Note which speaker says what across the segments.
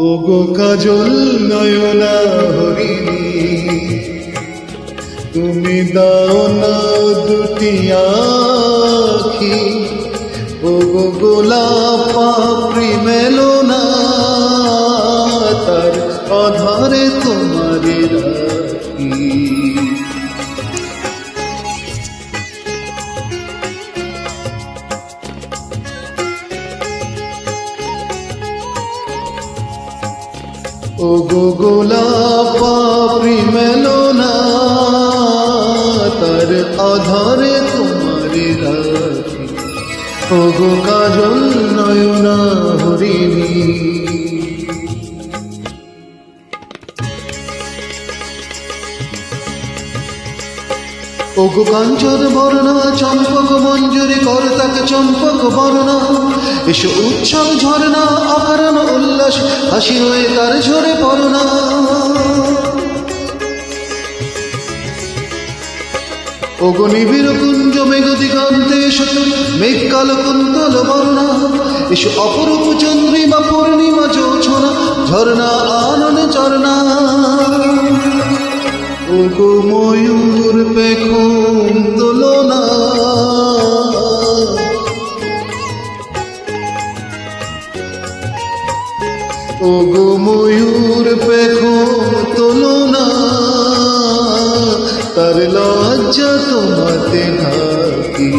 Speaker 1: ওগো কাজল নয়না হরিণী, তুমি দাও না দুটি আখি। ওগো গোলাপ পাপড়ি মেলো না, তার আধারে তোমারে রাখি। ওগো গোলাপ পাপড়ি মেলো না, তার আধারে তোমারে রাখি। ওগো কাজল নয়না হরিণী। ওগো কাঞ্চন বর্ণা চম্পক মঞ্জুরি কর তাকে চম্পক বর্ণা। এসো উৎসব ঝরনা অকারণ উল্লাস, হাসি হয়ে তার ঝরে পড়না। ওগো নিবিড় কুঞ্জ মেঘ দিগন্তে এসো মেঘ কালো কুন্তল বর্ণা। এসো অপরূপ চন্দ্রিমা পূর্ণিমা জোছনা, ঝরনা আনন ঝরনা। ওগো ময়ূর পেখম দোলনা, ওগো ময়ূর পেখম তোলনা, তার লজ্জা তোমাতে ঢাকি।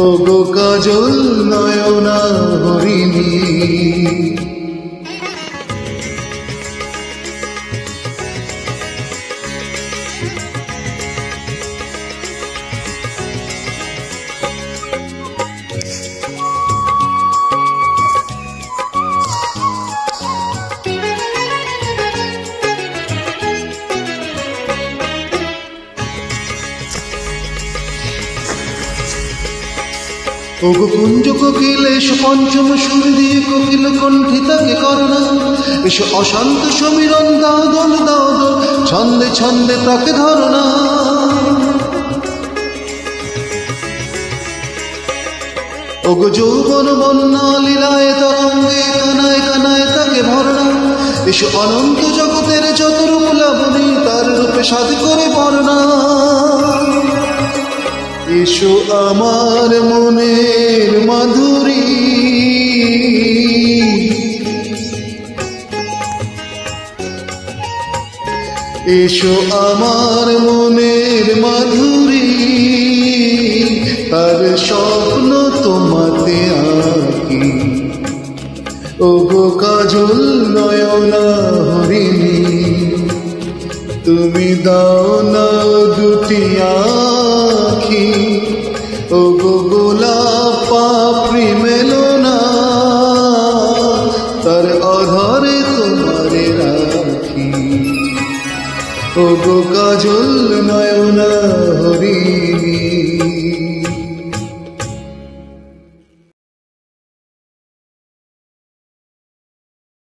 Speaker 1: ওগো কাজল নয়না হরিণী। ওগো কুঞ্জ কোকিল এসো পঞ্চম সুর দিয়ে কোকিল কণ্ঠে তাকে করোনা। এসো অশান্ত সমীরণ দাও দল দাও দল, ছন্দে ছন্দে তাকে ধরনা। ওগো যৌবন বন্যা লীলায় তরঙ্গে কানায় কানায় তাকে ভরনা। এসো অনন্ত জগতের যত রূপ লাবণী, তার রূপে সাধ করে বর্ণা। এসো আমার মনের মাধুরী, এসো আমার মনের মাধুরী। তার স্বপ্ন তোমাতে আঁকি। ওগো কাজল নয়না হরিণী, তুমি দাও না দুটি আখি। ওগো গোলাপ পাপড়ি মেলো না, তার আধারে তোমারে রাখি। ওগো কাজল নয়না